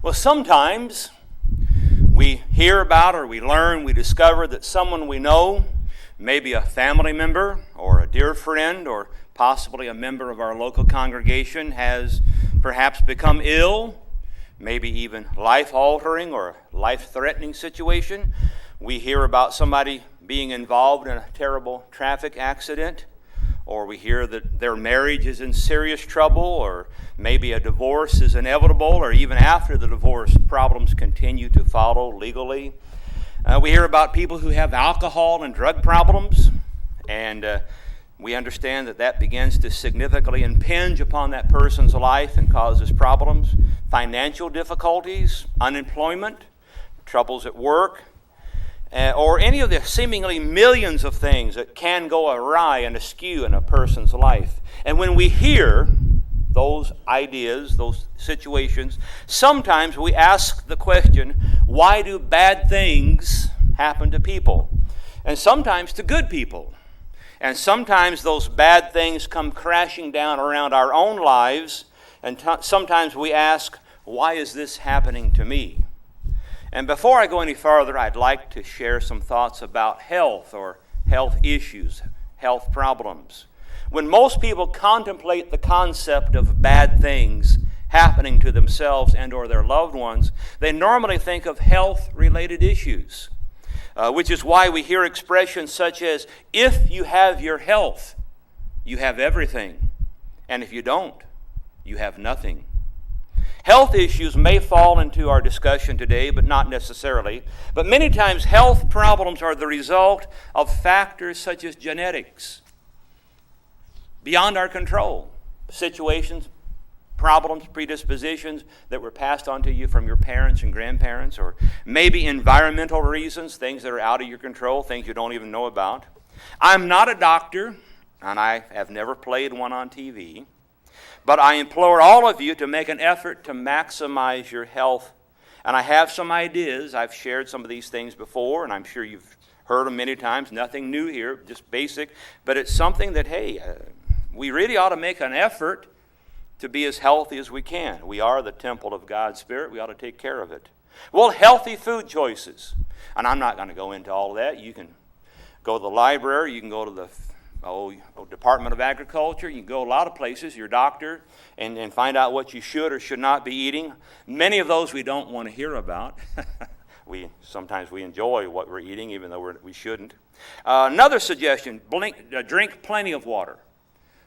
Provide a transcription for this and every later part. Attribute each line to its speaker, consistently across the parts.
Speaker 1: Well, sometimes we hear about or we learn, we discover that someone we know, maybe a family member or a dear friend or possibly a member of our local congregation, has perhaps become ill, maybe even life-altering or life-threatening situation. We hear about somebody being involved in a terrible traffic accident, or we hear that their marriage is in serious trouble, or maybe a divorce is inevitable, or even after the divorce, problems continue to follow legally. We hear about people who have alcohol and drug problems, and we understand that begins to significantly impinge upon that person's life and causes problems, financial difficulties, unemployment, troubles at work, or any of the seemingly millions of things that can go awry and askew in a person's life. And when we hear those ideas, those situations, sometimes we ask the question, why do bad things happen to people? And sometimes to good people. And sometimes those bad things come crashing down around our own lives, and sometimes we ask, why is this happening to me? And before I go any further, I'd like to share some thoughts about health or health issues, health problems. When most people contemplate the concept of bad things happening to themselves and or their loved ones, they normally think of health-related issues, which is why we hear expressions such as, if you have your health, you have everything, and if you don't, you have nothing. Health issues may fall into our discussion today, but not necessarily. But many times health problems are the result of factors such as genetics, beyond our control, situations, problems, predispositions that were passed on to you from your parents and grandparents, or maybe environmental reasons, things that are out of your control, things you don't even know about. I'm not a doctor, and I have never played one on TV. But I implore all of you to make an effort to maximize your health. And I have some ideas. I've shared some of these things before, and I'm sure you've heard them many times. Nothing new here, just basic. But it's something that, we really ought to make an effort to be as healthy as we can. We are the temple of God's Spirit. We ought to take care of it. Well, healthy food choices. And I'm not going to go into all of that. You can go to the library. You can go to the Department of Agriculture. You can go a lot of places, your doctor, and find out what you should or should not be eating. Many of those we don't want to hear about. Sometimes we enjoy what we're eating, even though we shouldn't. Another suggestion, drink plenty of water.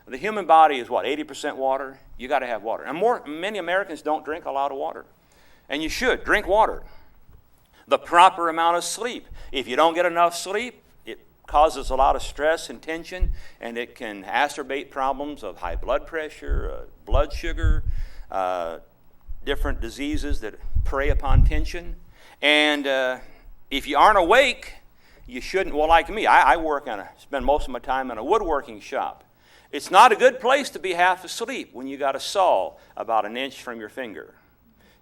Speaker 1: The human body is 80% water? You got to have water. And many Americans don't drink a lot of water. And you should. Drink water. The proper amount of sleep. If you don't get enough sleep, causes a lot of stress and tension, and it can exacerbate problems of high blood pressure, blood sugar, different diseases that prey upon tension. And if you aren't awake, you shouldn't. Well, like me, I spend most of my time in a woodworking shop. It's not a good place to be half asleep when you got a saw about an inch from your finger.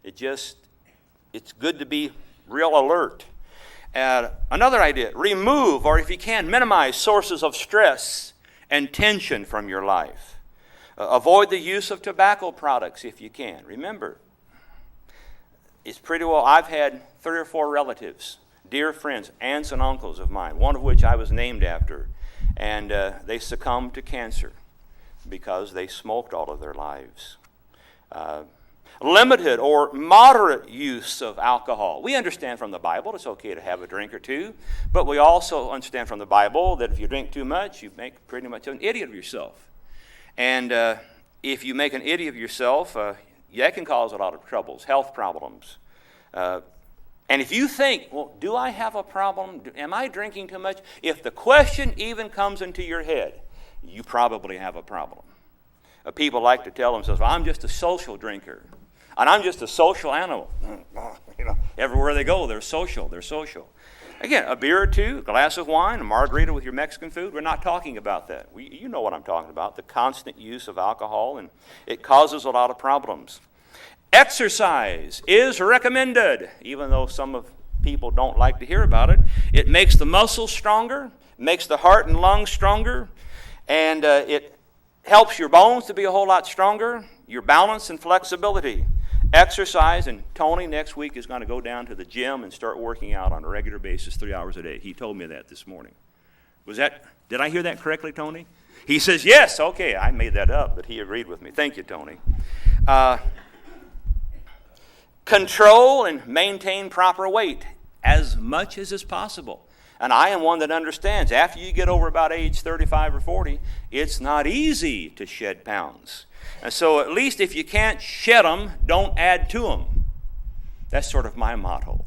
Speaker 1: It's good to be real alert. Another idea, remove, or if you can, minimize sources of stress and tension from your life. Avoid the use of tobacco products if you can. Remember, it's pretty well, I've had 3 or 4 relatives, dear friends, aunts and uncles of mine, one of which I was named after, and they succumbed to cancer because they smoked all of their lives. Limited or moderate use of alcohol. We understand from the Bible it's okay to have a drink or two, but we also understand from the Bible that if you drink too much, you make pretty much an idiot of yourself. And if you make an idiot of yourself, that can cause a lot of troubles, health problems. And if you think, well, do I have a problem? Am I drinking too much? If the question even comes into your head, you probably have a problem. People like to tell themselves, well, I'm just a social drinker. And I'm just a social animal. Everywhere they go, they're social. Again, a beer or two, a glass of wine, a margarita with your Mexican food, we're not talking about that. You know what I'm talking about, the constant use of alcohol, and it causes a lot of problems. Exercise is recommended, even though some of people don't like to hear about it. It makes the muscles stronger, makes the heart and lungs stronger, and it helps your bones to be a whole lot stronger, your balance and flexibility. exercise, and Tony next week is going to go down to the gym and start working out on a regular basis 3 hours a day. He told me that this morning. Did I hear that correctly, Tony? He says, yes. Okay, I made that up, but he agreed with me. Thank you, Tony. Control and maintain proper weight as much as is possible. And I am one that understands after you get over about age 35 or 40, it's not easy to shed pounds. And so at least if you can't shed them, don't add to them. That's sort of my motto.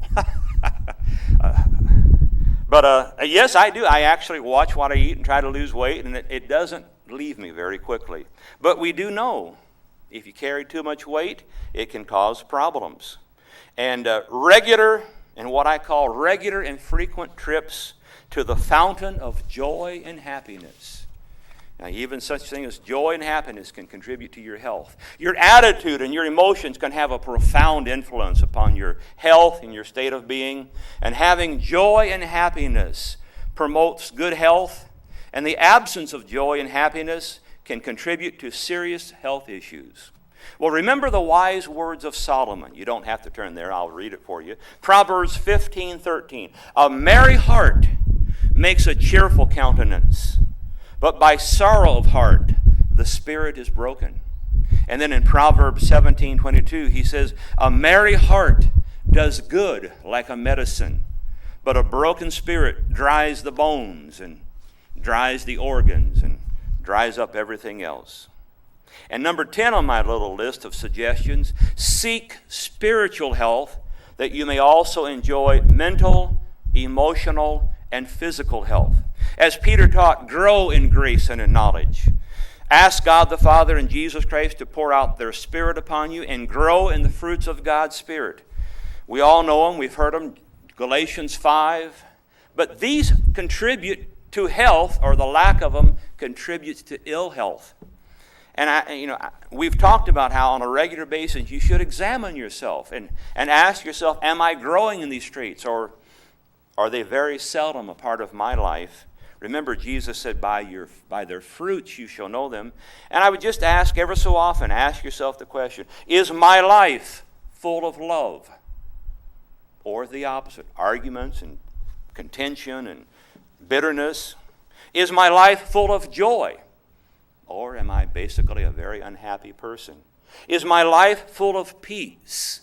Speaker 1: But yes, I do. I actually watch what I eat and try to lose weight, and it doesn't leave me very quickly. But we do know if you carry too much weight, it can cause problems. And regular and frequent trips to the fountain of joy and happiness. Now, even such thing as joy and happiness can contribute to your health. Your attitude and your emotions can have a profound influence upon your health and your state of being. And having joy and happiness promotes good health, and the absence of joy and happiness can contribute to serious health issues. Well, remember the wise words of Solomon. You don't have to turn there. I'll read it for you. Proverbs 15:13. A merry heart makes a cheerful countenance, but by sorrow of heart the spirit is broken. And then in Proverbs 17:22 he says, a merry heart does good like a medicine, but a broken spirit dries the bones and dries the organs and dries up everything else. And number 10 on my little list of suggestions, seek spiritual health that you may also enjoy mental, emotional, and physical health. As Peter taught, grow in grace and in knowledge. Ask God the Father and Jesus Christ to pour out their Spirit upon you and grow in the fruits of God's Spirit. We all know them. We've heard them, Galatians 5. But these contribute to health, or the lack of them contributes to ill health. And we've talked about how on a regular basis you should examine yourself and ask yourself, am I growing in these traits, or are they very seldom a part of my life? Remember, Jesus said, by their fruits you shall know them. And I would just ask every so often, ask yourself the question, is my life full of love? Or the opposite, arguments and contention and bitterness? Is my life full of joy? Or am I basically a very unhappy person? Is my life full of peace?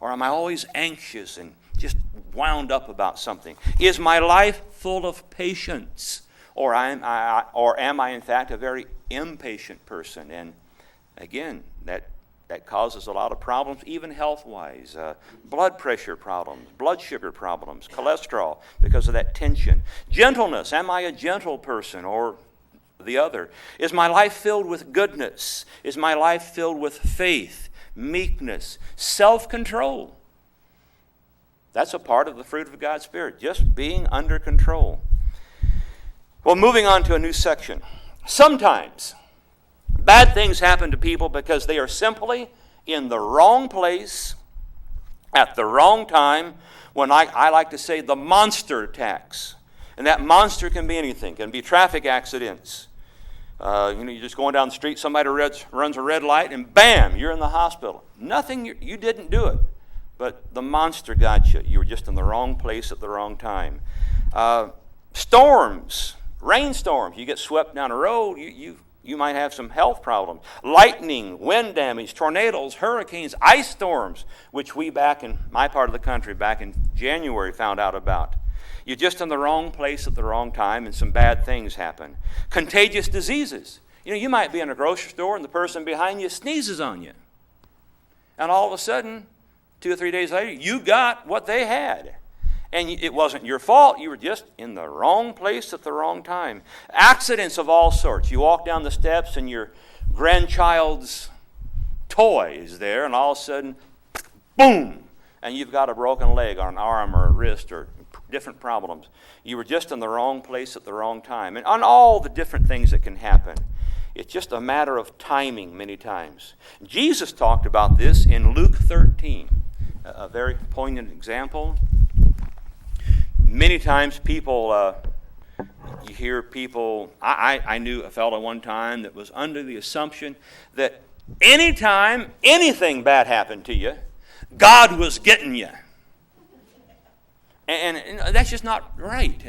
Speaker 1: Or am I always anxious and just wound up about something? Is my life full of patience? Or am I in fact a very impatient person? And again, that causes a lot of problems, even health-wise. Blood pressure problems, blood sugar problems, cholesterol, because of that tension. Gentleness, am I a gentle person or the other? Is my life filled with goodness? Is my life filled with faith, meekness, self-control? That's a part of the fruit of God's Spirit, just being under control. Well, moving on to a new section. Sometimes bad things happen to people because they are simply in the wrong place at the wrong time, when I like to say the monster attacks. And that monster can be anything. It can be traffic accidents. You're just going down the street, somebody runs a red light, and bam, you're in the hospital. Nothing, you didn't do it. But the monster got you. You were just in the wrong place at the wrong time. Storms, rainstorms. You get swept down a road, you might have some health problems. Lightning, wind damage, tornadoes, hurricanes, ice storms, which we back in my part of the country back in January found out about. You're just in the wrong place at the wrong time, and some bad things happen. Contagious diseases. You might be in a grocery store and the person behind you sneezes on you. And all of a sudden, 2 or 3 days later, you got what they had. And it wasn't your fault. You were just in the wrong place at the wrong time. Accidents of all sorts. You walk down the steps and your grandchild's toy is there, and all of a sudden, boom, and you've got a broken leg or an arm or a wrist or different problems. You were just in the wrong place at the wrong time. And on all the different things that can happen. It's just a matter of timing many times. Jesus talked about this in Luke 13, a very poignant example. Many times people, you hear people, I knew a fellow one time that was under the assumption that anytime anything bad happened to you, God was getting you. And that's just not right.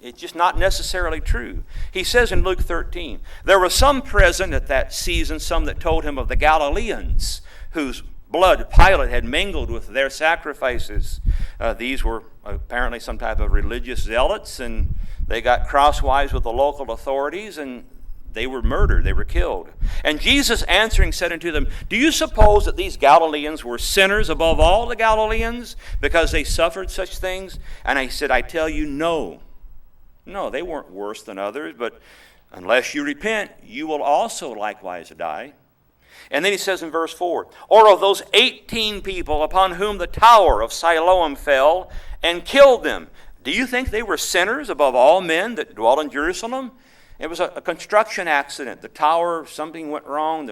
Speaker 1: It's just not necessarily true. He says in Luke 13, there were some present at that season, some that told him of the Galileans, whose blood Pilate had mingled with their sacrifices. These were apparently some type of religious zealots, and they got crosswise with the local authorities, and they were murdered, they were killed. And Jesus answering said unto them, do you suppose that these Galileans were sinners above all the Galileans, because they suffered such things? And he said, I tell you, no. No, they weren't worse than others, but unless you repent, you will also likewise die. And then he says in verse 4, or of those 18 people upon whom the tower of Siloam fell and killed them, do you think they were sinners above all men that dwell in Jerusalem? It was a construction accident. The tower, something went wrong.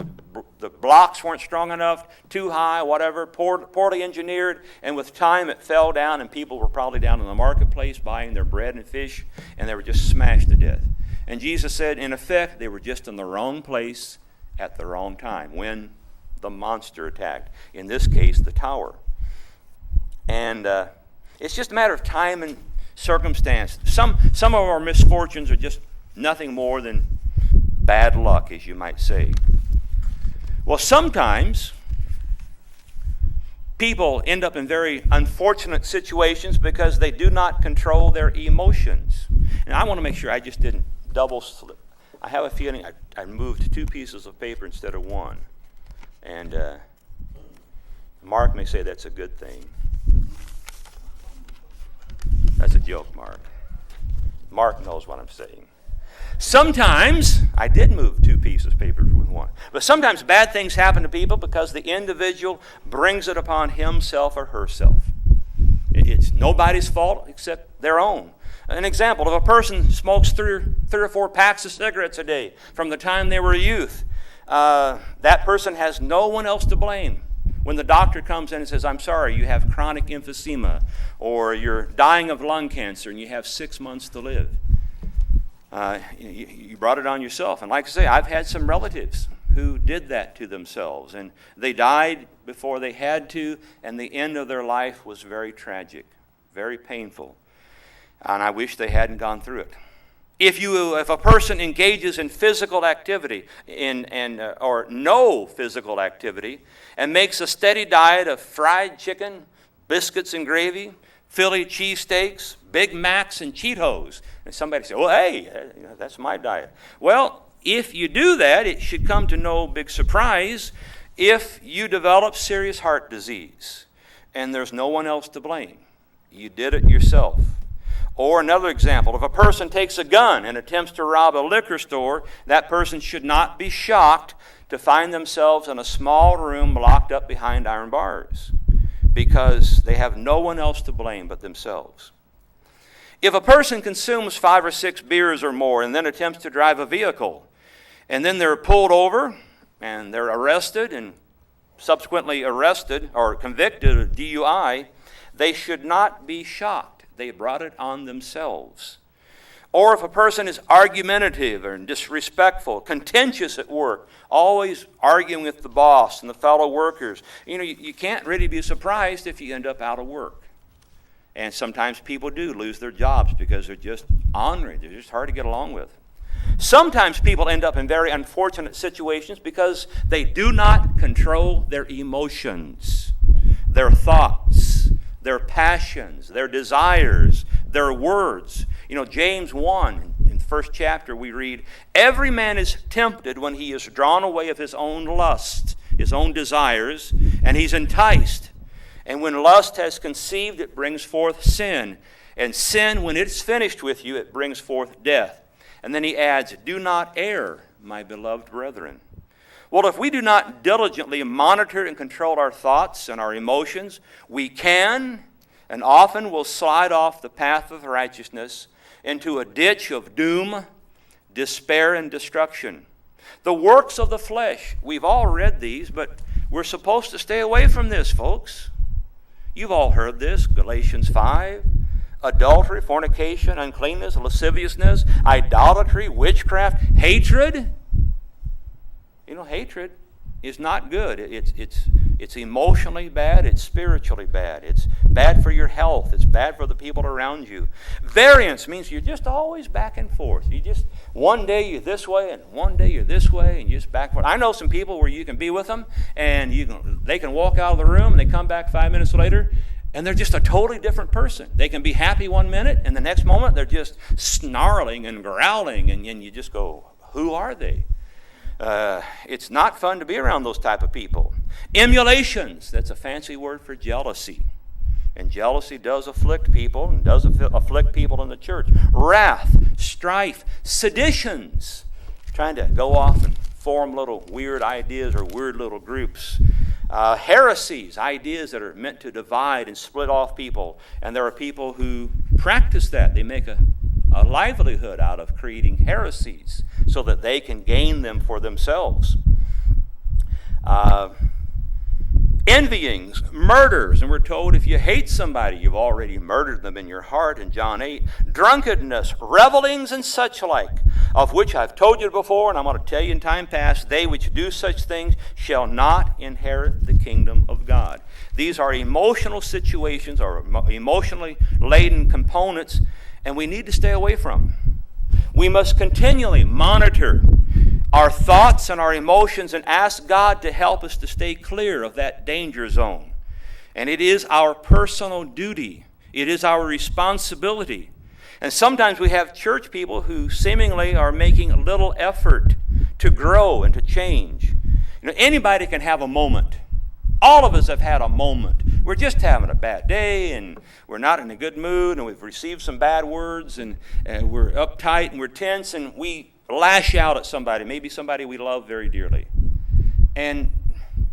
Speaker 1: The blocks weren't strong enough, too high, whatever, poorly engineered. And with time, it fell down, and people were probably down in the marketplace buying their bread and fish, and they were just smashed to death. And Jesus said, in effect, they were just in the wrong place at the wrong time when the monster attacked. In this case, the tower. And it's just a matter of time and circumstance. Some of our misfortunes are just nothing more than bad luck, as you might say. Well, sometimes people end up in very unfortunate situations because they do not control their emotions. And I want to make sure I just didn't double slip. I have a feeling I moved 2 pieces of paper instead of 1. And Mark may say that's a good thing. That's a joke, Mark. Mark knows what I'm saying. Sometimes, I did move 2 pieces of paper with 1, but sometimes bad things happen to people because the individual brings it upon himself or herself. It's nobody's fault except their own. An example, if a person smokes 3 or 4 packs of cigarettes a day from the time they were a youth, that person has no one else to blame. When the doctor comes in and says, I'm sorry, you have chronic emphysema, or you're dying of lung cancer and you have 6 months to live. You brought it on yourself. And like I say, I've had some relatives who did that to themselves. And they died before they had to, and the end of their life was very tragic, very painful. And I wish they hadn't gone through it. If a person engages in physical activity or no physical activity and makes a steady diet of fried chicken, biscuits and gravy, Philly cheesesteaks, Big Macs, and Cheetos. And somebody say, well, hey, that's my diet. Well, if you do that, it should come to no big surprise if you develop serious heart disease and there's no one else to blame. You did it yourself. Or another example, if a person takes a gun and attempts to rob a liquor store, that person should not be shocked to find themselves in a small room locked up behind iron bars, because they have no one else to blame but themselves. If a person consumes 5 or 6 beers or more and then attempts to drive a vehicle, and then they're pulled over and they're arrested and subsequently arrested or convicted of DUI, they should not be shocked. They brought it on themselves. Or if a person is argumentative or disrespectful, contentious at work, always arguing with the boss and the fellow workers, you can't really be surprised if you end up out of work. And sometimes people do lose their jobs because they're just ornery. They're just hard to get along with. Sometimes people end up in very unfortunate situations because they do not control their emotions, their thoughts, their passions, their desires, their words. James 1, in the first chapter, we read, every man is tempted when he is drawn away of his own lust, his own desires, and he's enticed. And when lust has conceived, it brings forth sin. And sin, when it's finished with you, it brings forth death. And then he adds, do not err, my beloved brethren. Well, if we do not diligently monitor and control our thoughts and our emotions, we can and often will slide off the path of righteousness into a ditch of doom, despair, and destruction. The works of the flesh, we've all read these, but we're supposed to stay away from this, folks. You've all heard this, Galatians 5. Adultery, fornication, uncleanness, lasciviousness, idolatry, witchcraft, hatred. Hatred. is not good. It's emotionally bad. It's spiritually bad. It's bad for your health. It's bad for the people around you. Variance means you're just always back and forth. One day you're this way, and one day you're this way, and you're just back and forth. I know some people where you can be with them, and they can walk out of the room, and they come back 5 minutes later, and they're just a totally different person. They can be happy one minute, and the next moment they're just snarling and growling, and you just go, who are they? It's not fun to be around those type of people. Emulations, that's a fancy word for jealousy. And jealousy does afflict people, and does afflict people in the church. Wrath, strife, seditions, trying to go off and form little weird ideas or weird little groups. Heresies, ideas that are meant to divide and split off people. And there are people who practice that. They make a livelihood out of creating heresies so that they can gain them for themselves. Envyings, murders, and we're told if you hate somebody, you've already murdered them in your heart in John 8. Drunkenness, revelings, and such like, of which I've told you before, and I'm going to tell you in time past, they which do such things shall not inherit the kingdom of God. These are emotional situations or emotionally laden components, and we need to stay away from them. We must continually monitor our thoughts and our emotions and ask God to help us to stay clear of that danger zone. And it is our personal duty. It is our responsibility. And sometimes we have church people who seemingly are making little effort to grow and to change. Anybody can have a moment. All of us have had a moment. We're just having a bad day, and we're not in a good mood, and we've received some bad words, and we're uptight, and we're tense, and we lash out at somebody, maybe somebody we love very dearly. And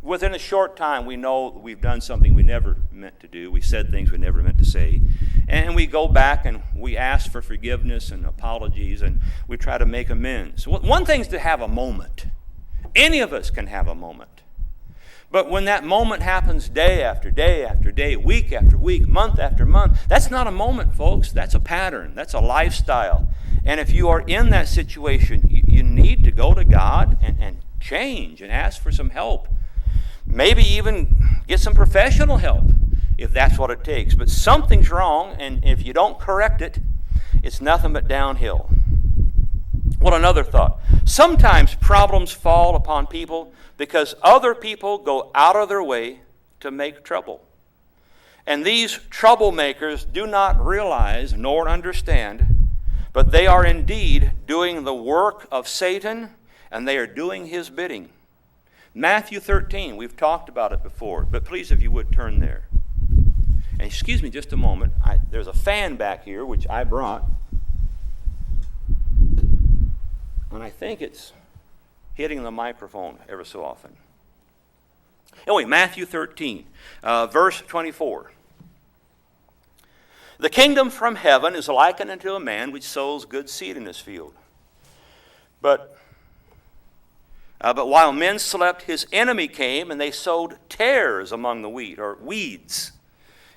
Speaker 1: within a short time, we know we've done something we never meant to do. We said things we never meant to say. And we go back and we ask for forgiveness and apologies, and we try to make amends. One thing is to have a moment. Any of us can have a moment. But when that moment happens day after day after day, week after week, month after month, that's not a moment, folks. That's a pattern. That's a lifestyle. And if you are in that situation, you need to go to God and change and ask for some help. Maybe even get some professional help if that's what it takes. But something's wrong, and if you don't correct it, it's nothing but downhill. Well, another thought. Sometimes problems fall upon people because other people go out of their way to make trouble. And these troublemakers do not realize nor understand, but they are indeed doing the work of Satan, and they are doing his bidding. Matthew 13, we've talked about it before, but please, if you would, turn there. And excuse me just a moment. There's a fan back here, which I brought. And I think it's hitting the microphone ever so often. Anyway, Matthew 13, verse 24. The kingdom from heaven is likened unto a man which sows good seed in his field. But while men slept, his enemy came, and they sowed tares among the wheat, or weeds,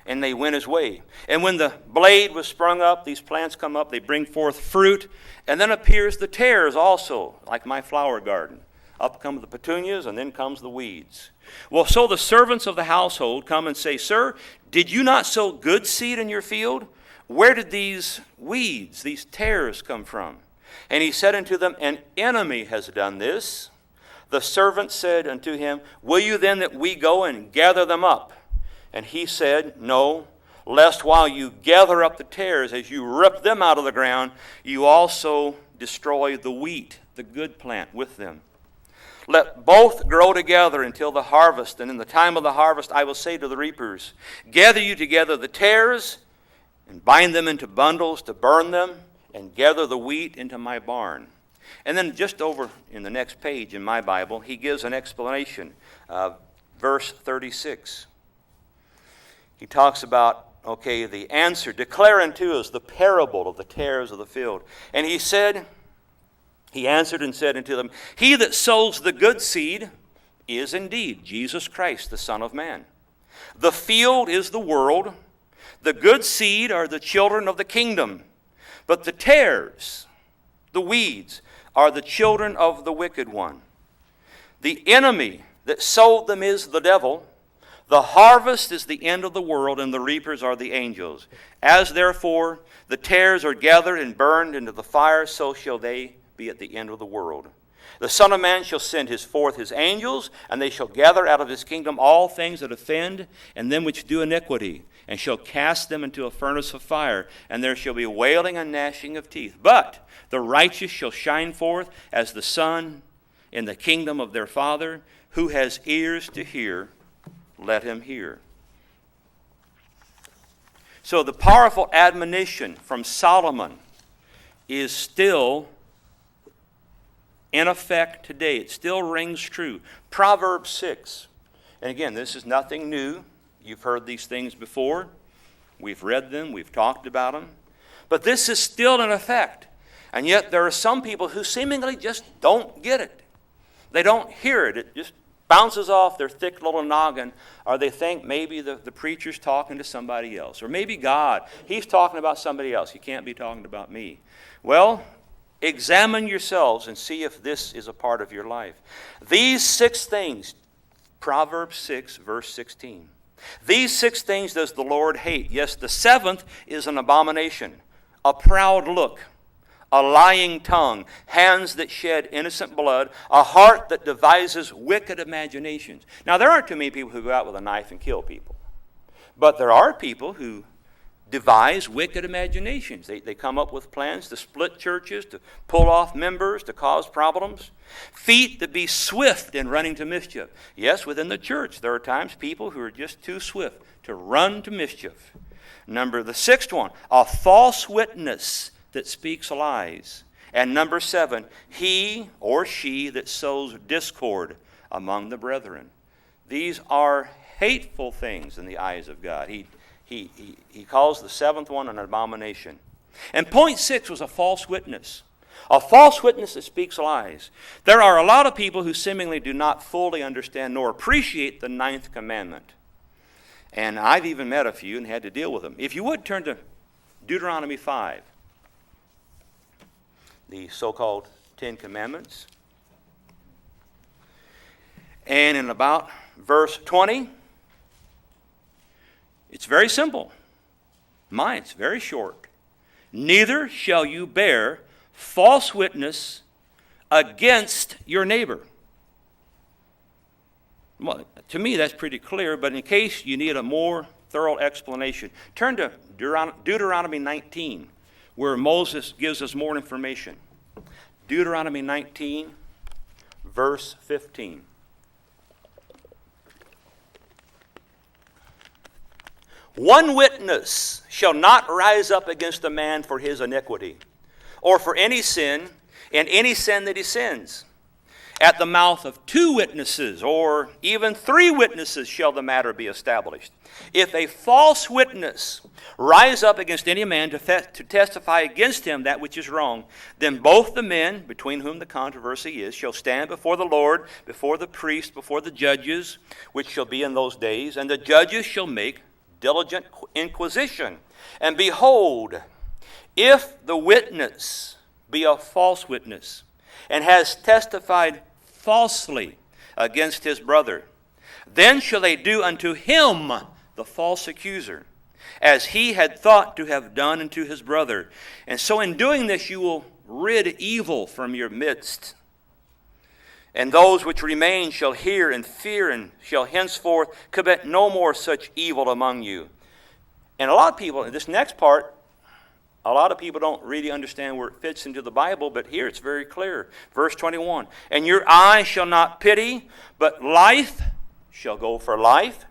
Speaker 1: and they went his way. And when the blade was sprung up, these plants come up, they bring forth fruit, and then appears the tares also, like my flower garden. Up come the petunias, and then comes the weeds. Well, so the servants of the household come and say, Sir, did you not sow good seed in your field? Where did these weeds, these tares come from? And he said unto them, An enemy has done this. The servant said unto him, Will you then that we go and gather them up? And he said, No, lest while you gather up the tares, as you rip them out of the ground, you also destroy the wheat, the good plant, with them. Let both grow together until the harvest, and in the time of the harvest I will say to the reapers, Gather you together the tares, and bind them into bundles to burn them, and gather the wheat into my barn. And then just over in the next page in my Bible, he gives an explanation. Verse 36. He talks about, the answer. Declare unto us the parable of the tares of the field. And he answered and said unto them, He that sows the good seed is indeed Jesus Christ, the Son of Man. The field is the world. The good seed are the children of the kingdom. But the tares, the weeds, are the children of the wicked one. The enemy that sowed them is the devil. The harvest is the end of the world, and the reapers are the angels. As therefore the tares are gathered and burned into the fire, so shall they be at the end of the world. The Son of Man shall send forth his angels, and they shall gather out of his kingdom all things that offend, and them which do iniquity, and shall cast them into a furnace of fire, and there shall be wailing and gnashing of teeth. But the righteous shall shine forth as the sun in the kingdom of their Father. Who has ears to hear, let him hear. So the powerful admonition from Solomon is still in effect today. It still rings true. Proverbs 6. And again, this is nothing new. You've heard these things before. We've read them. We've talked about them. But this is still in effect. And yet there are some people who seemingly just don't get it. They don't hear it. It just bounces off their thick little noggin, or they think maybe the preacher's talking to somebody else, or maybe God, he's talking about somebody else. He can't be talking about me. Well, examine yourselves and see if this is a part of your life. These 6 things, Proverbs 6, verse 16. These 6 things does the Lord hate. Yes, the 7th is an abomination, a proud look, a lying tongue, hands that shed innocent blood, a heart that devises wicked imaginations. Now, there aren't too many people who go out with a knife and kill people. But there are people who devise wicked imaginations. They come up with plans to split churches, to pull off members, to cause problems. Feet that be swift in running to mischief. Yes, within the church, there are times people who are just too swift to run to mischief. Number the 6th one, a false witness that speaks lies. And number 7, he or she that sows discord among the brethren. These are hateful things in the eyes of God. He calls the 7th one an abomination. And point 6 was a false witness. A false witness that speaks lies. There are a lot of people who seemingly do not fully understand nor appreciate the 9th commandment. And I've even met a few and had to deal with them. If you would turn to Deuteronomy 5. The so-called 10 Commandments. And in about verse 20, it's very simple. Mine's very short. Neither shall you bear false witness against your neighbor. Well, to me that's pretty clear, but in case you need a more thorough explanation, turn to Deuteronomy 19. Where Moses gives us more information. Deuteronomy 19, verse 15. One witness shall not rise up against a man for his iniquity, or for any sin, and any sin that he sins. At the mouth of 2 witnesses, or even 3 witnesses, shall the matter be established. If a false witness rise up against any man to testify against him that which is wrong, then both the men, between whom the controversy is, shall stand before the Lord, before the priest, before the judges, which shall be in those days, and the judges shall make diligent inquisition. And behold, if the witness be a false witness, and has testified falsely against his brother, then shall they do unto him, the false accuser, as he had thought to have done unto his brother. And so in doing this you will rid evil from your midst. And those which remain shall hear and fear, and shall henceforth commit no more such evil among you. And a lot of people, in this next part, a lot of people don't really understand where it fits into the Bible, but here it's very clear. Verse 21, and your eye shall not pity, but life shall go for life,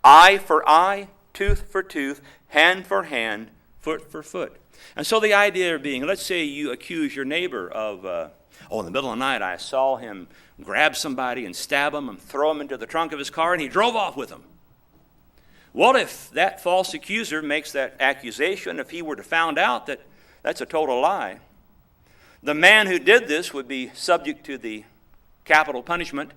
Speaker 1: eye for eye, tooth for tooth, hand for hand, foot for foot. And so the idea being, let's say you accuse your neighbor of, in the middle of the night I saw him grab somebody and stab him and throw him into the trunk of his car, and he drove off with him. What if that false accuser makes that accusation, if he were to find out that that's a total lie? The man who did this would be subject to the capital punishment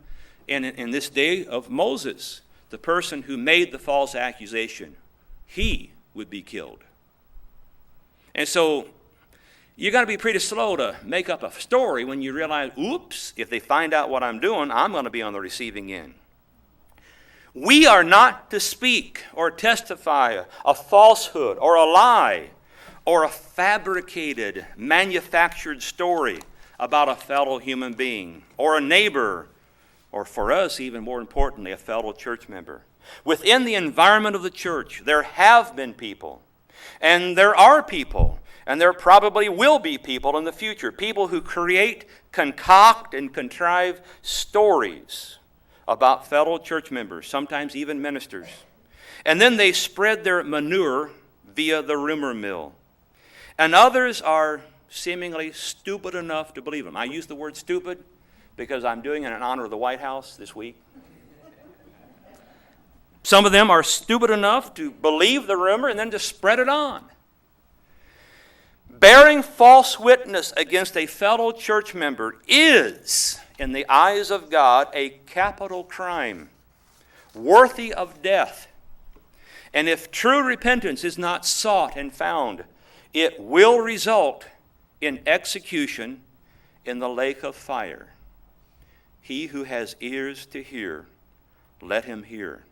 Speaker 1: in this day of Moses. The person who made the false accusation, he would be killed. And so you got to be pretty slow to make up a story when you realize, oops, if they find out what I'm doing, I'm going to be on the receiving end. We are not to speak or testify a falsehood or a lie or a fabricated, manufactured story about a fellow human being or a neighbor, or for us, even more importantly, a fellow church member. Within the environment of the church, there have been people, and there are people, and there probably will be people in the future, people who create, concoct, and contrive stories about fellow church members, sometimes even ministers. And then they spread their manure via the rumor mill. And others are seemingly stupid enough to believe them. I use the word stupid because I'm doing it in honor of the White House this week. Some of them are stupid enough to believe the rumor and then to spread it on. Bearing false witness against a fellow church member is, in the eyes of God, a capital crime, worthy of death. And if true repentance is not sought and found, it will result in execution in the lake of fire. He who has ears to hear, let him hear.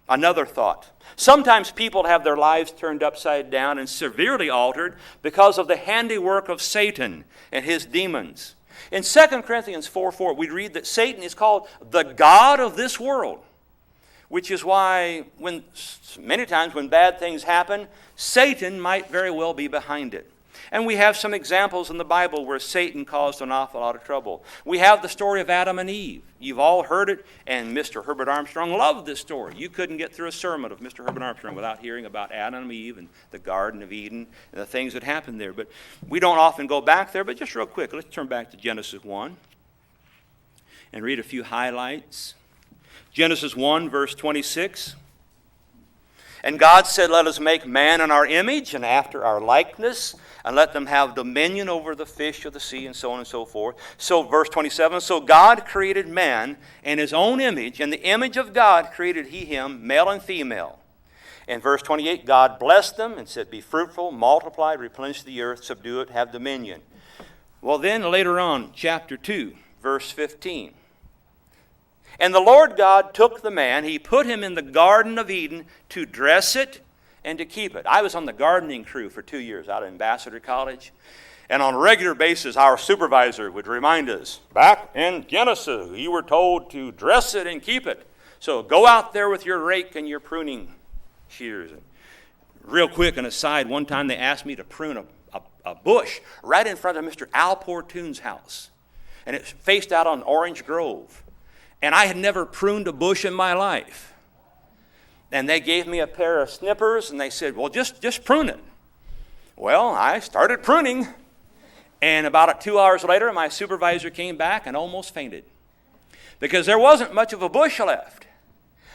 Speaker 1: Another thought. Sometimes people have their lives turned upside down and severely altered because of the handiwork of Satan and his demons. In 2 Corinthians 4:4, we read that Satan is called the god of this world, which is why many times when bad things happen, Satan might very well be behind it. And we have some examples in the Bible where Satan caused an awful lot of trouble. We have the story of Adam and Eve. You've all heard it, and Mr. Herbert Armstrong loved this story. You couldn't get through a sermon of Mr. Herbert Armstrong without hearing about Adam and Eve and the Garden of Eden and the things that happened there. But we don't often go back there, but just real quick, let's turn back to Genesis 1 and read a few highlights. Genesis 1, verse 26. And God said, let us make man in our image and after our likeness, and let them have dominion over the fish of the sea, and so on and so forth. So verse 27, so God created man in his own image. In the image of God created he him, male and female. In verse 28, God blessed them and said, be fruitful, multiply, replenish the earth, subdue it, have dominion. Well then, later on, chapter 2, verse 15. And the Lord God took the man, he put him in the Garden of Eden to dress it and to keep it. I was on the gardening crew for 2 years out at Ambassador College. And on a regular basis, our supervisor would remind us, back in Genesis, you were told to dress it and keep it. So go out there with your rake and your pruning shears. And real quick, an aside, one time they asked me to prune a bush right in front of Mr. Al Portun's house. And it faced out on Orange Grove. And I had never pruned a bush in my life. And they gave me a pair of snippers, and they said, well, just prune it. Well, I started pruning, and about 2 hours later, my supervisor came back and almost fainted because there wasn't much of a bush left.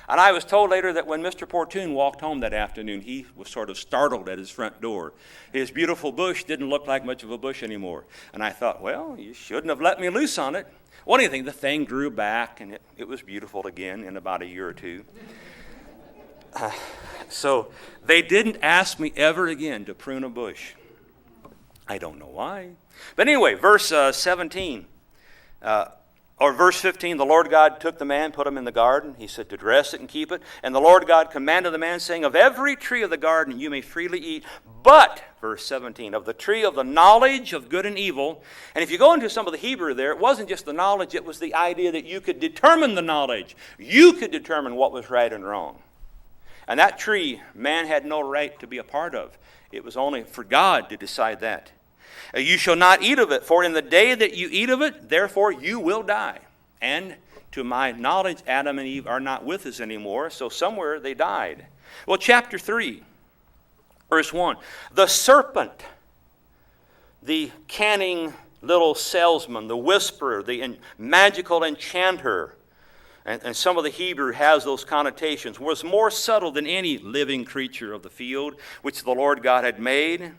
Speaker 1: And I was told later that when Mr. Portune walked home that afternoon, he was sort of startled at his front door. His beautiful bush didn't look like much of a bush anymore. And I thought, well, you shouldn't have let me loose on it. Well, anything, the thing grew back, and it was beautiful again in about a year or two. So they didn't ask me ever again to prune a bush. I don't know why. But anyway, verse 17, or verse 15, the Lord God took the man, put him in the garden. He said to dress it and keep it. And the Lord God commanded the man, saying, of every tree of the garden you may freely eat, but, verse 17, of the tree of the knowledge of good and evil. And if you go into some of the Hebrew there, it wasn't just the knowledge, it was the idea that you could determine the knowledge. You could determine what was right and wrong. And that tree, man had no right to be a part of. It was only for God to decide that. You shall not eat of it, for in the day that you eat of it, therefore you will die. And to my knowledge, Adam and Eve are not with us anymore, so somewhere they died. Well, chapter 3, verse 1. The serpent, the canning little salesman, the whisperer, the magical enchanter, and some of the Hebrew has those connotations, was more subtle than any living creature of the field which the Lord God had made.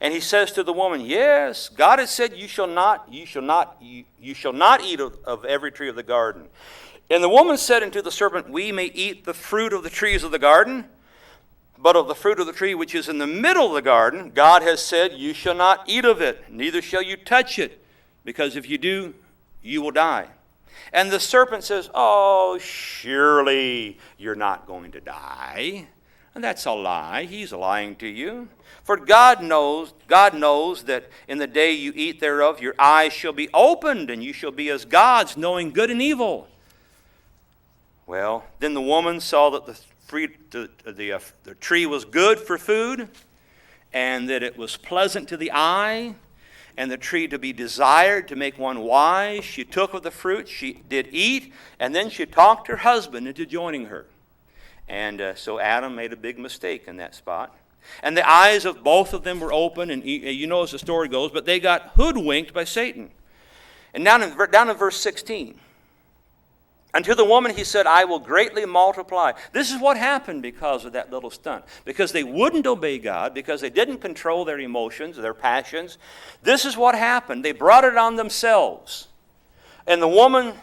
Speaker 1: And he says to the woman, yes, God has said you shall not eat of every tree of the garden. And the woman said unto the serpent, we may eat the fruit of the trees of the garden, but of the fruit of the tree which is in the middle of the garden, God has said you shall not eat of it, neither shall you touch it, because if you do, you will die. And the serpent says, oh, surely you're not going to die. And that's a lie. He's lying to you. For God knows that in the day you eat thereof, your eyes shall be opened, and you shall be as gods, knowing good and evil. Well, then the woman saw that the tree was good for food, and that it was pleasant to the eye, and the tree to be desired to make one wise. She took of the fruit, she did eat, and then she talked her husband into joining her. And so Adam made a big mistake in that spot. And the eyes of both of them were open, and you know as the story goes, but they got hoodwinked by Satan. And down in verse 16, unto the woman he said, I will greatly multiply. This is what happened because of that little stunt. Because they wouldn't obey God, because they didn't control their emotions, their passions. This is what happened. They brought it on themselves. And the woman,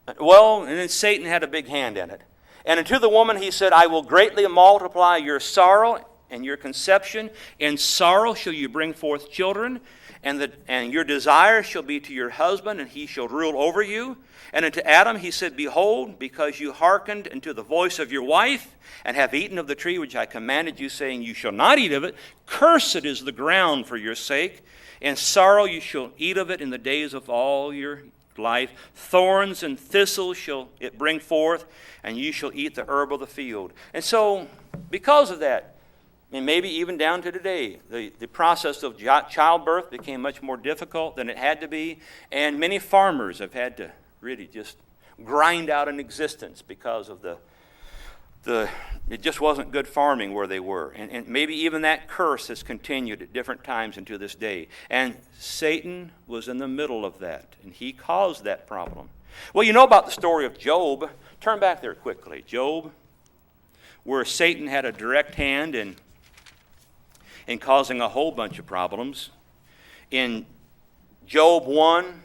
Speaker 1: and then Satan had a big hand in it. And unto the woman he said, I will greatly multiply your sorrow and your conception. In sorrow shall you bring forth children, and your desire shall be to your husband, and he shall rule over you. And unto Adam he said, behold, because you hearkened unto the voice of your wife, and have eaten of the tree which I commanded you, saying, you shall not eat of it, cursed is the ground for your sake. In sorrow you shall eat of it in the days of all your life. Thorns and thistles shall it bring forth, and you shall eat the herb of the field. And so, because of that, and maybe even down to today, the process of childbirth became much more difficult than it had to be, and many farmers have had to really just grind out an existence because of it just wasn't good farming where they were. And maybe even that curse has continued at different times into this day. And Satan was in the middle of that, and he caused that problem. Well, you know about the story of Job. Turn back there quickly. Job, where Satan had a direct hand in causing a whole bunch of problems. In Job 1,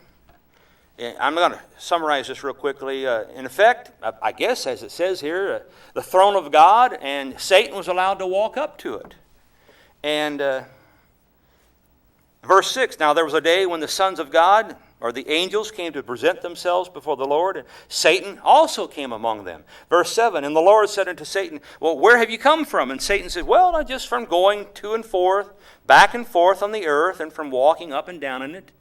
Speaker 1: I'm going to summarize this real quickly. In effect, I guess as it says here, the throne of God, and Satan was allowed to walk up to it. And verse 6, now there was a day when the sons of God, or the angels, came to present themselves before the Lord, and Satan also came among them. Verse 7, and the Lord said unto Satan, well, where have you come from? And Satan said, well, just from going to and forth, back and forth on the earth, and from walking up and down in it.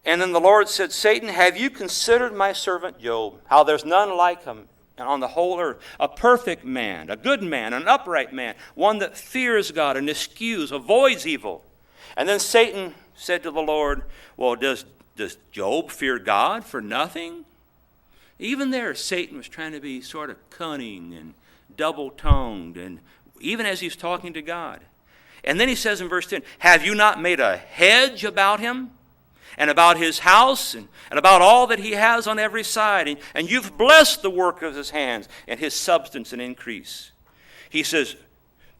Speaker 1: And then the Lord said, Satan, have you considered my servant Job, how there's none like him on the whole earth, a perfect man, a good man, an upright man, one that fears God and eschews, avoids evil. And then Satan said to the Lord, well, does Job fear God for nothing? Even there, Satan was trying to be sort of cunning and double-tongued, and even as he's talking to God. And then he says in verse 10, have you not made a hedge about him, and about his house, and about all that he has on every side, and you've blessed the work of his hands, and his substance and increase. He says,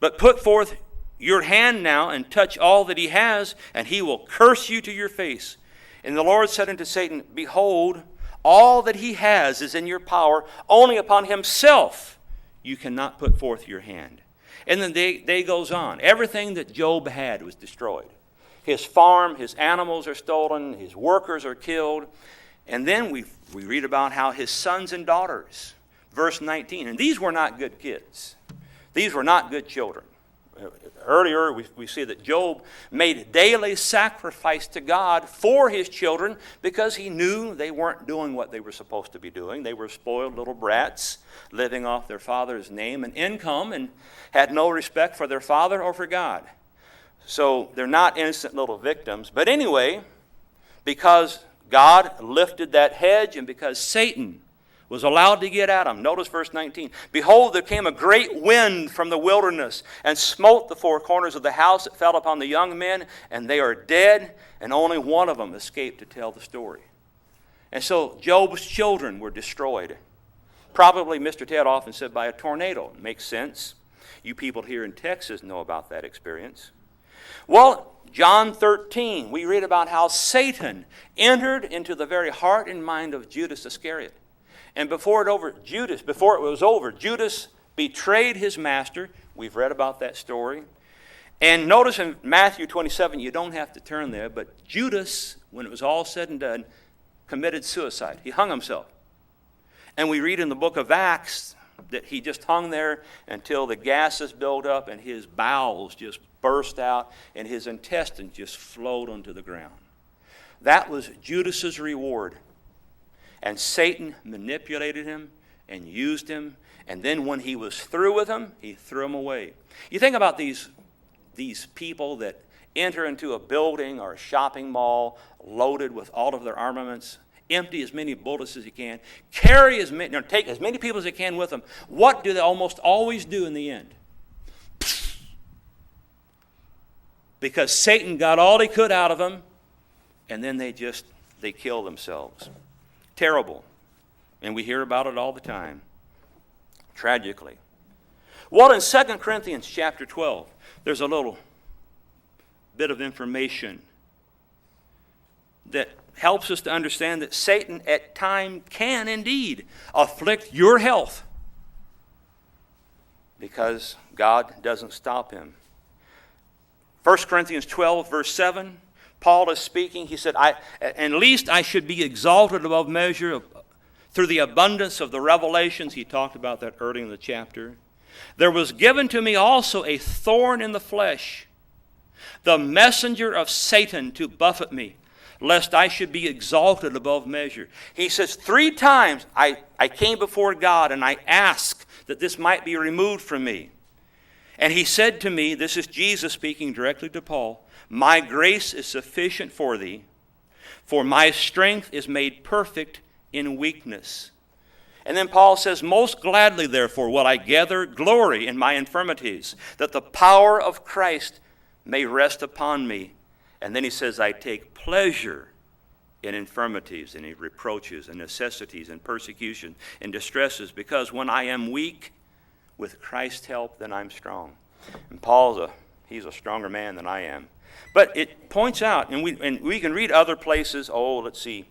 Speaker 1: but put forth your hand now, and touch all that he has, and he will curse you to your face. And the Lord said unto Satan, behold, all that he has is in your power, only upon himself you cannot put forth your hand. And then the day goes on. Everything that Job had was destroyed. His farm, his animals are stolen, his workers are killed. And then we read about how his sons and daughters, verse 19, and these were not good kids. These were not good children. Earlier, we see that Job made daily sacrifice to God for his children because he knew they weren't doing what they were supposed to be doing. They were spoiled little brats living off their father's name and income and had no respect for their father or for God. So they're not innocent little victims. But anyway, because God lifted that hedge and because Satan was allowed to get at him. Notice verse 19. Behold, there came a great wind from the wilderness and smote the four corners of the house. It fell upon the young men, and they are dead, and only one of them escaped to tell the story. And so Job's children were destroyed. Probably, Mr. Ted often said, by a tornado. It makes sense. You people here in Texas know about that experience. Well, John 13, we read about how Satan entered into the very heart and mind of Judas Iscariot. And before it was over, Judas betrayed his master. We've read about that story. And notice in Matthew 27, you don't have to turn there, but Judas, when it was all said and done, committed suicide. He hung himself. And we read in the book of Acts that he just hung there until the gases built up and his bowels just burst out and his intestines just flowed onto the ground. That was Judas's reward. And Satan manipulated him and used him. And then when he was through with him, he threw him away. You think about these people that enter into a building or a shopping mall loaded with all of their armaments, empty as many bullets as you can, carry as many, take as many people as they can with them. What do they almost always do in the end? Because Satan got all he could out of them, and then they kill themselves. Terrible. And we hear about it all the time, tragically. Well, in 2 Corinthians chapter 12, there's a little bit of information that helps us to understand that Satan at times can indeed afflict your health because God doesn't stop him. 1 Corinthians 12, verse 7, Paul is speaking. He said, at least I should be exalted above measure through the abundance of the revelations. He talked about that early in the chapter. There was given to me also a thorn in the flesh, the messenger of Satan to buffet me, lest I should be exalted above measure. He says, 3 times I came before God and I asked that this might be removed from me. And he said to me, this is Jesus speaking directly to Paul, my grace is sufficient for thee, for my strength is made perfect in weakness. And then Paul says, most gladly therefore will I gather glory in my infirmities, that the power of Christ may rest upon me. And then he says, I take pleasure in infirmities and in reproaches and necessities and persecution and distresses, because when I am weak, with Christ's help, then I'm strong. And he's a stronger man than I am. But it points out, and we can read other places, let's see,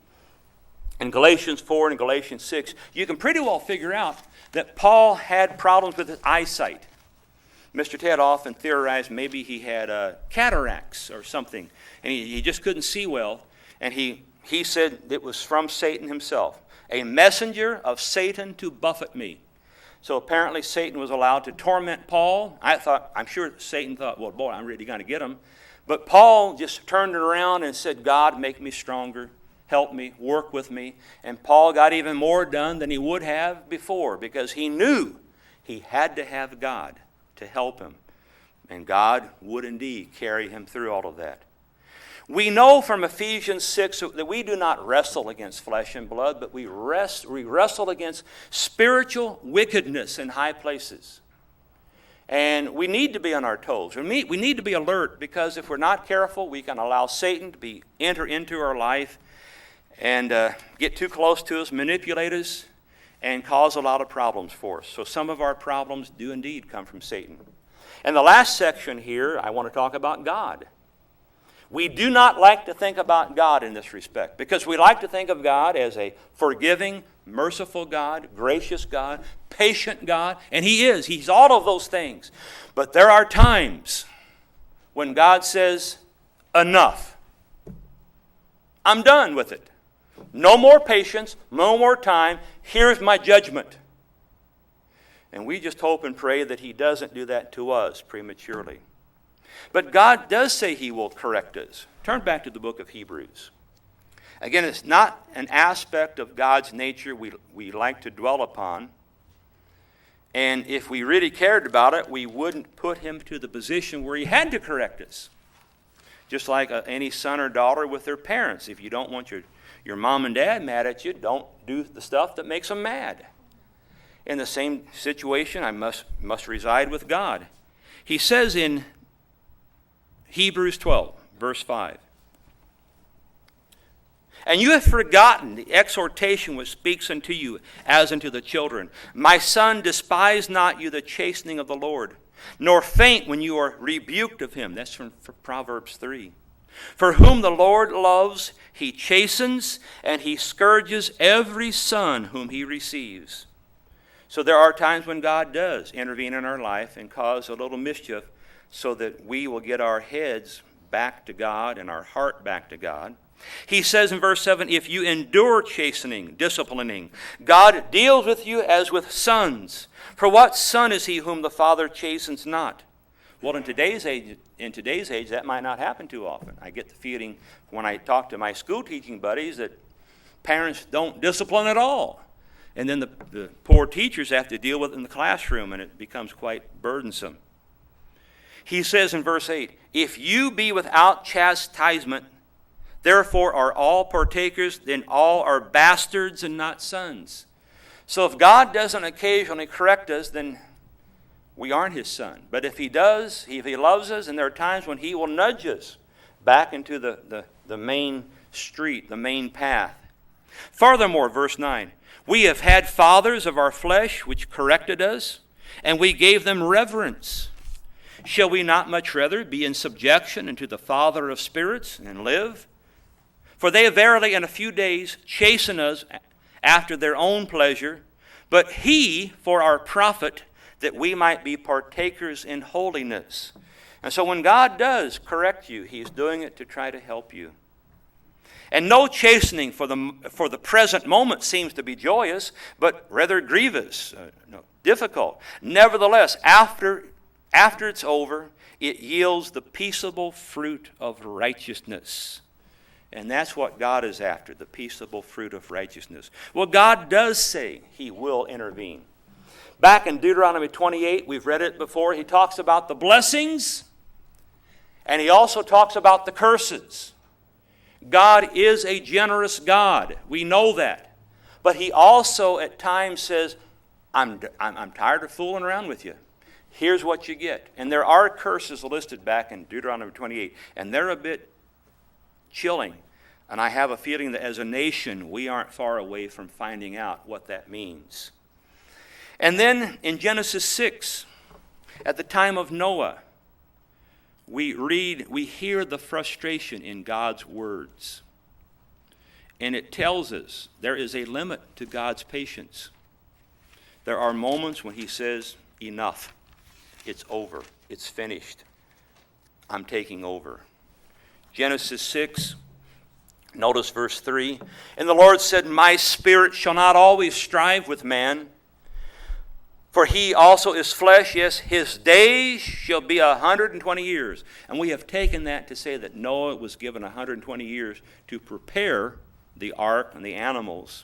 Speaker 1: in Galatians 4 and Galatians 6, you can pretty well figure out that Paul had problems with his eyesight. Mr. Ted often theorized maybe he had cataracts or something, and he just couldn't see well. And he said it was from Satan himself, a messenger of Satan to buffet me. So apparently Satan was allowed to torment Paul. I'm sure Satan thought, well, boy, I'm really going to get him. But Paul just turned it around and said, God, make me stronger. Help me, work with me. And Paul got even more done than he would have before, because he knew he had to have God to help him. And God would indeed carry him through all of that. We know from Ephesians 6 that we do not wrestle against flesh and blood, but we wrestle against spiritual wickedness in high places. And we need to be on our toes. We need to be alert, because if we're not careful, we can allow Satan to enter into our life and get too close to us, manipulate us, and cause a lot of problems for us. So some of our problems do indeed come from Satan. And the last section here, I want to talk about God. We do not like to think about God in this respect, because we like to think of God as a forgiving, merciful God, gracious God, patient God, and He is. He's all of those things. But there are times when God says, enough. I'm done with it. No more patience, no more time. Here's my judgment. And we just hope and pray that He doesn't do that to us prematurely. But God does say He will correct us. Turn back to the book of Hebrews. Again, it's not an aspect of God's nature we like to dwell upon. And if we really cared about it, we wouldn't put Him to the position where He had to correct us. Just like any son or daughter with their parents. If you don't want your mom and dad mad at you, don't do the stuff that makes them mad. In the same situation, I must reside with God. He says in Hebrews 12, verse 5, and you have forgotten the exhortation which speaks unto you as unto the children. My son, despise not you the chastening of the Lord, nor faint when you are rebuked of him. That's from Proverbs 3. For whom the Lord loves, He chastens, and He scourges every son whom He receives. So there are times when God does intervene in our life and cause a little mischief, so that we will get our heads back to God and our heart back to God. He says in verse 7, if you endure chastening, disciplining, God deals with you as with sons. For what son is he whom the Father chastens not? Well, in today's age, that might not happen too often. I get the feeling when I talk to my school teaching buddies that parents don't discipline at all. And then the poor teachers have to deal with it in the classroom, and it becomes quite burdensome. He says in verse 8, if you be without chastisement, therefore are all partakers, then all are bastards and not sons. So if God doesn't occasionally correct us, then we aren't his son. But if he does, if he loves us, and there are times when he will nudge us back into the main street, the main path. Furthermore, verse 9, we have had fathers of our flesh which corrected us, and we gave them reverence. Shall we not much rather be in subjection unto the Father of spirits and live? For they verily in a few days chasten us after their own pleasure, but he for our profit, that we might be partakers in holiness. And so when God does correct you, he's doing it to try to help you. And no chastening for the present moment seems to be joyous, but rather grievous, difficult. Nevertheless, after it's over, it yields the peaceable fruit of righteousness. And that's what God is after, the peaceable fruit of righteousness. Well, God does say he will intervene. Back in Deuteronomy 28, we've read it before, he talks about the blessings, and he also talks about the curses. God is a generous God. We know that. But he also at times says, I'm tired of fooling around with you. Here's what you get. And there are curses listed back in Deuteronomy 28, and they're a bit chilling. And I have a feeling that as a nation, we aren't far away from finding out what that means. And then in Genesis 6, at the time of Noah, we hear the frustration in God's words. And it tells us there is a limit to God's patience. There are moments when he says, enough. It's over. It's finished. I'm taking over. Genesis 6, notice verse 3. And the Lord said, my spirit shall not always strive with man, for he also is flesh. Yes, his days shall be 120 years. And we have taken that to say that Noah was given 120 years to prepare the ark and the animals.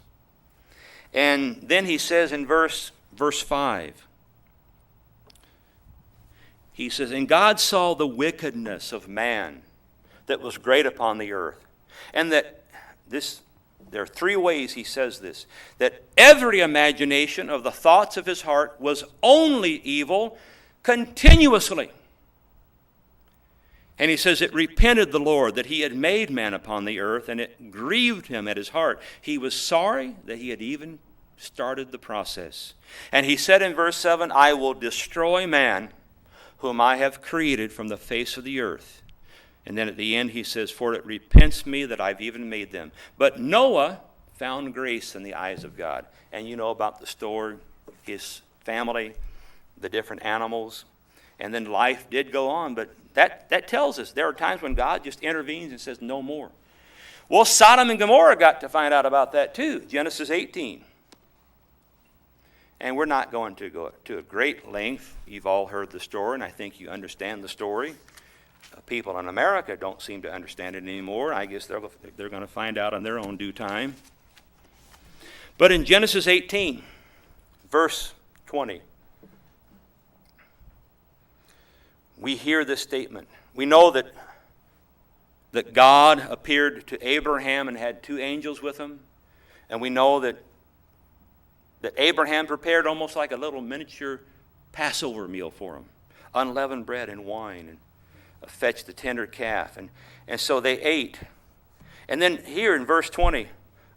Speaker 1: And then he says in verse 5, he says, and God saw the wickedness of man that was great upon the earth. And that there are three ways he says this. That every imagination of the thoughts of his heart was only evil continuously. And he says, it repented the Lord that he had made man upon the earth, and it grieved him at his heart. He was sorry that he had even started the process. And he said in verse 7, I will destroy man, whom I have created from the face of the earth. And then at the end he says, for it repents me that I've even made them. But Noah found grace in the eyes of God. And you know about the story, his family, the different animals. And then life did go on. But that tells us there are times when God just intervenes and says, no more. Well, Sodom and Gomorrah got to find out about that too. Genesis 18. And we're not going to go to a great length. You've all heard the story, and I think you understand the story. People in America don't seem to understand it anymore. I guess they're going to find out in their own due time. But in Genesis 18, verse 20, we hear this statement. We know that God appeared to Abraham and had two angels with him. And we know that Abraham prepared almost like a little miniature Passover meal for him. Unleavened bread and wine, and fetched the tender calf. And so they ate. And then here in verse 20,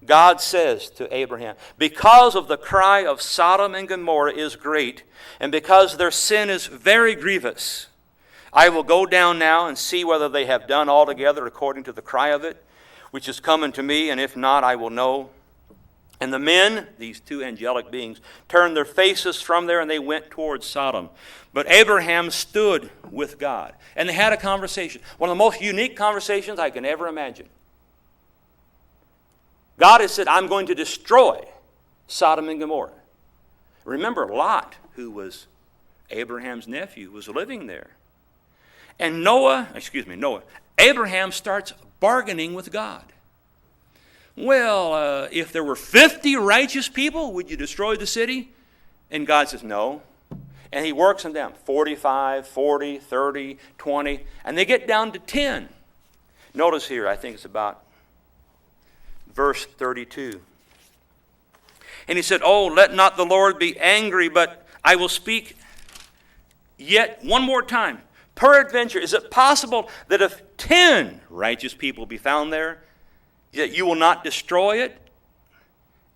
Speaker 1: God says to Abraham, because of the cry of Sodom and Gomorrah is great, and because their sin is very grievous, I will go down now and see whether they have done altogether according to the cry of it, which is coming to me, and if not, I will know. And the men, these two angelic beings, turned their faces from there and they went towards Sodom. But Abraham stood with God. And they had a conversation. One of the most unique conversations I can ever imagine. God has said, I'm going to destroy Sodom and Gomorrah. Remember, Lot, who was Abraham's nephew, was living there. And Abraham starts bargaining with God. Well, if there were 50 righteous people, would you destroy the city? And God says, no. And he works them down, 45, 40, 30, 20, and they get down to 10. Notice here, I think it's about verse 32. And he said, oh, let not the Lord be angry, but I will speak yet one more time. Peradventure, is it possible that if 10 righteous people be found there, that you will not destroy it?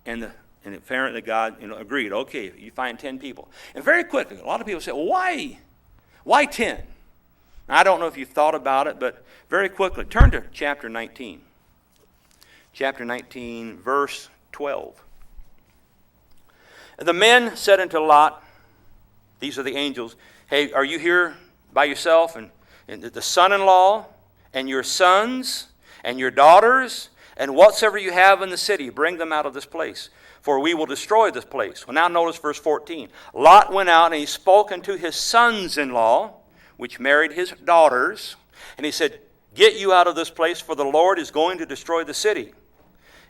Speaker 1: And apparently God agreed. Okay, you find 10 people. And very quickly, a lot of people say, well, why 10? Now, I don't know if you've thought about it, but very quickly, turn to chapter 19. Chapter 19, verse 12. The men said unto Lot, these are the angels, hey, are you here by yourself? And the son-in-law and your sons and your daughters and whatsoever you have in the city, bring them out of this place, for we will destroy this place. Well, now notice verse 14. Lot went out and he spoke unto his sons-in-law, which married his daughters, and he said, get you out of this place, for the Lord is going to destroy the city.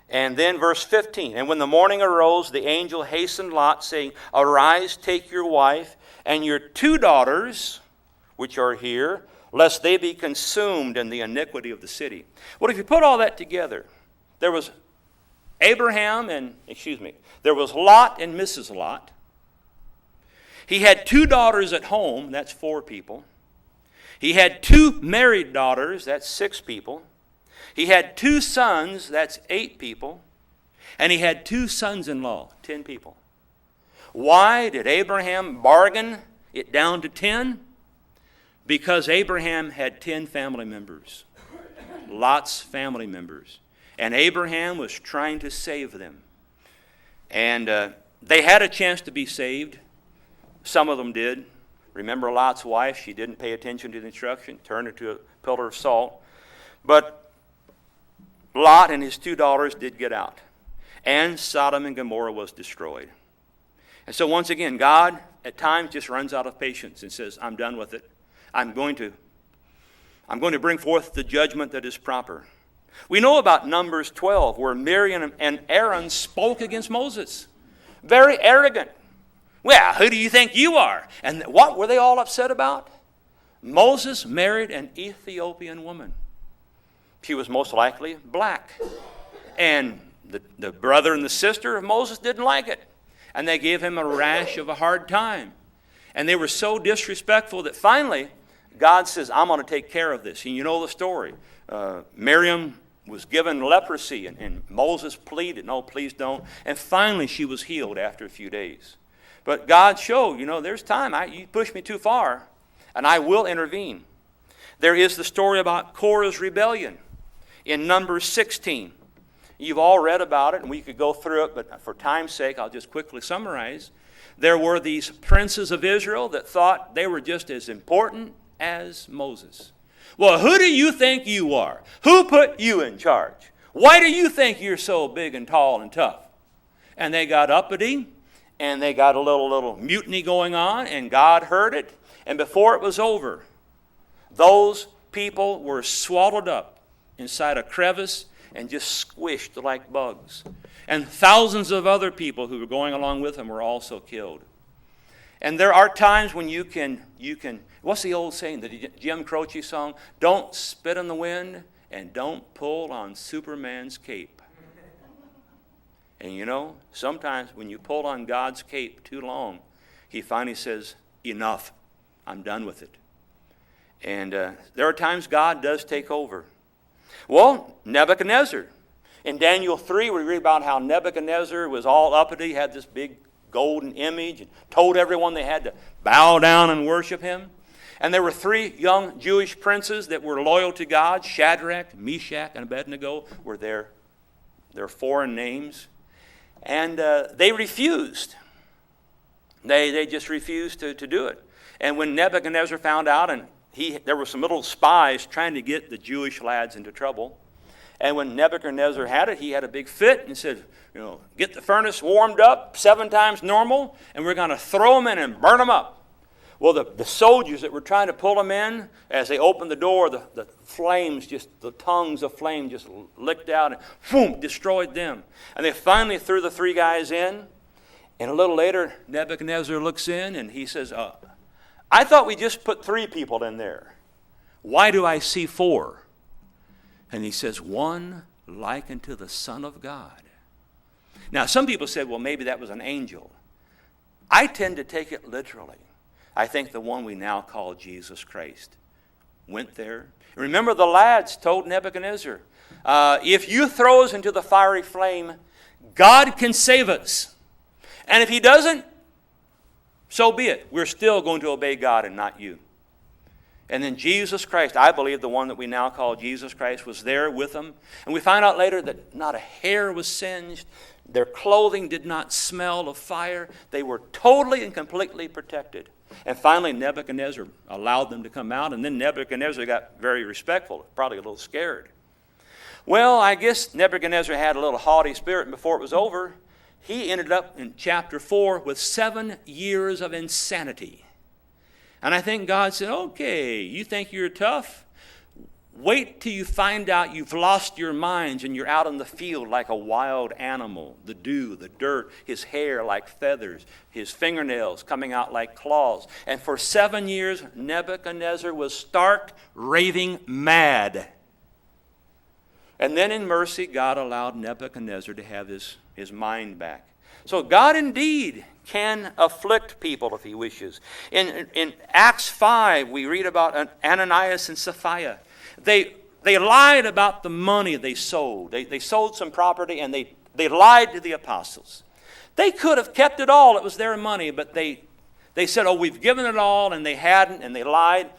Speaker 1: And then verse 15, and when the morning arose, the angel hastened Lot, saying, arise, take your wife and your 2 daughters, which are here, lest they be consumed in the iniquity of the city. Well, if you put all that together, there was there was Lot and Mrs. Lot. He had 2 daughters at home, that's 4 people. He had 2 married daughters, that's 6 people. He had 2 sons, that's 8 people. And he had 2 sons-in-law, 10 people. Why did Abraham bargain it down to 10? Because Abraham had 10 family members, Lot's family members. And Abraham was trying to save them. And they had a chance to be saved. Some of them did. Remember Lot's wife? She didn't pay attention to the instruction, turned into a pillar of salt. But Lot and his 2 daughters did get out. And Sodom and Gomorrah was destroyed. And so once again, God at times just runs out of patience and says, I'm done with it. I'm going to bring forth the judgment that is proper. We know about Numbers 12, where Miriam and Aaron spoke against Moses. Very arrogant. Well, who do you think you are? And what were they all upset about? Moses married an Ethiopian woman. She was most likely black. And the brother and the sister of Moses didn't like it. And they gave him a rash of a hard time. And they were so disrespectful that finally God says, I'm going to take care of this. And you know the story. Miriam was given leprosy, and Moses pleaded, no, please don't. And finally she was healed after a few days. But God showed, there's time. You push me too far, and I will intervene. There is the story about Korah's rebellion in Numbers 16. You've all read about it, and we could go through it, but for time's sake, I'll just quickly summarize. There were these princes of Israel that thought they were just as important as Moses. Well, who do you think you are? Who put you in charge? Why do you think you're so big and tall and tough? And they got uppity, and they got a little mutiny going on, and God heard it. And before it was over, those people were swallowed up inside a crevice and just squished like bugs. And thousands of other people who were going along with them were also killed. And there are times when you can, what's the old saying, the Jim Croce song? Don't spit in the wind and don't pull on Superman's cape. And sometimes when you pull on God's cape too long, he finally says, enough, I'm done with it. And there are times God does take over. Well, Nebuchadnezzar. In Daniel 3, we read about how Nebuchadnezzar was all uppity, had this big golden image, and told everyone they had to bow down and worship him. And there were 3 young Jewish princes that were loyal to God. Shadrach, Meshach, and Abednego were their foreign names. And they refused. They just refused to do it. And when Nebuchadnezzar found out, and there were some little spies trying to get the Jewish lads into trouble, And when Nebuchadnezzar had it, he had a big fit and said, get the furnace warmed up 7 times normal, and we're going to throw them in and burn them up. Well, the soldiers that were trying to pull them in, as they opened the door, the flames, the tongues of flame just licked out and boom, destroyed them. And they finally threw the 3 guys in. And a little later, Nebuchadnezzar looks in and he says, I thought we just put 3 people in there. Why do I see 4? And he says, one like unto the Son of God. Now, some people said, well, maybe that was an angel. I tend to take it literally. I think the one we now call Jesus Christ went there. Remember, the lads told Nebuchadnezzar, if you throw us into the fiery flame, God can save us. And if he doesn't, so be it. We're still going to obey God and not you. And then Jesus Christ, I believe the one that we now call Jesus Christ, was there with them. And we find out later that not a hair was singed. Their clothing did not smell of fire. They were totally and completely protected. And finally, Nebuchadnezzar allowed them to come out. And then Nebuchadnezzar got very respectful, probably a little scared. Well, I guess Nebuchadnezzar had a little haughty spirit, and before it was over, he ended up in chapter 4 with 7 years of insanity. And I think God said, okay, you think you're tough? Wait till you find out you've lost your minds and you're out in the field like a wild animal. The dew, the dirt, his hair like feathers, his fingernails coming out like claws. And for 7 years, Nebuchadnezzar was stark, raving mad. And then in mercy, God allowed Nebuchadnezzar to have his mind back. So God indeed can afflict people if he wishes. In Acts 5, we read about Ananias and Sapphira. They lied about the money they sold. They sold some property and they lied to the apostles. They could have kept it all. It was their money. But they said, we've given it all, and they hadn't, and they lied.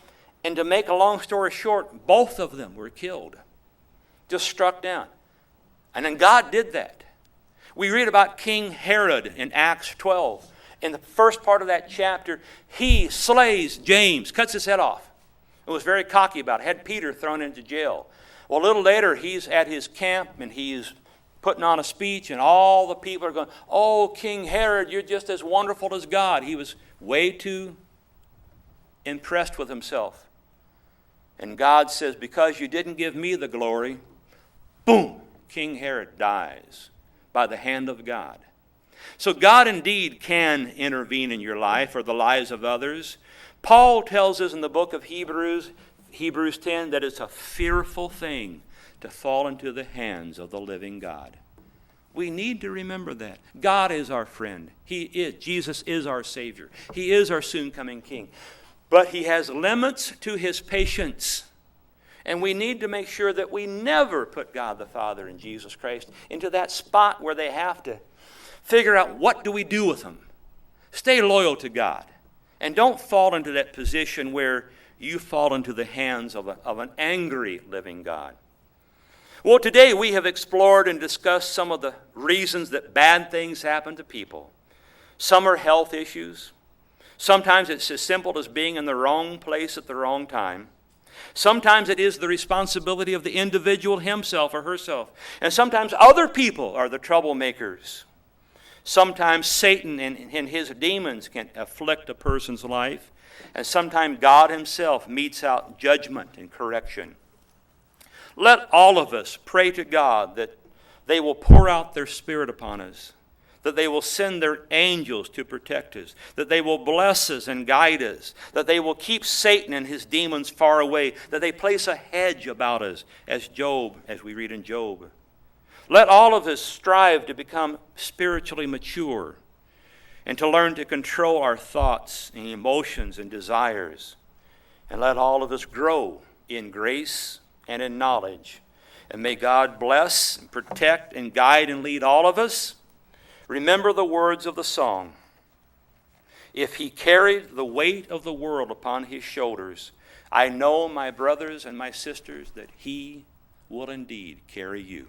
Speaker 1: And to make a long story short, both of them were killed. Just struck down. And then God did that. We read about King Herod in Acts 12. In the first part of that chapter, he slays James, cuts his head off. And was very cocky about it. Had Peter thrown into jail. Well, a little later, he's at his camp and he's putting on a speech, and all the people are going, oh, King Herod, you're just as wonderful as God. He was way too impressed with himself. And God says, because you didn't give me the glory, boom, King Herod dies by the hand of God. So God indeed can intervene in your life or the lives of others. Paul tells us in the book of Hebrews 10, that it's a fearful thing to fall into the hands of the living God. We need to remember that. God is our friend. Jesus is our Savior. He is our soon-coming King. But he has limits to his patience. And we need to make sure that we never put God the Father and Jesus Christ into that spot where they have to figure out what do we do with them. Stay loyal to God. And don't fall into that position where you fall into the hands of an angry living God. Well, today we have explored and discussed some of the reasons that bad things happen to people. Some are health issues. Sometimes it's as simple as being in the wrong place at the wrong time. Sometimes it is the responsibility of the individual himself or herself. And sometimes other people are the troublemakers. Sometimes Satan and his demons can afflict a person's life. And sometimes God himself metes out judgment and correction. Let all of us pray to God that they will pour out their Spirit upon us, that they will send their angels to protect us, that they will bless us and guide us, that they will keep Satan and his demons far away, that they place a hedge about us, as we read in Job. Let all of us strive to become spiritually mature and to learn to control our thoughts and emotions and desires. And let all of us grow in grace and in knowledge. And may God bless and protect and guide and lead all of us. Remember the words of the song. If he carried the weight of the world upon his shoulders, I know, my brothers and my sisters, that he will indeed carry you.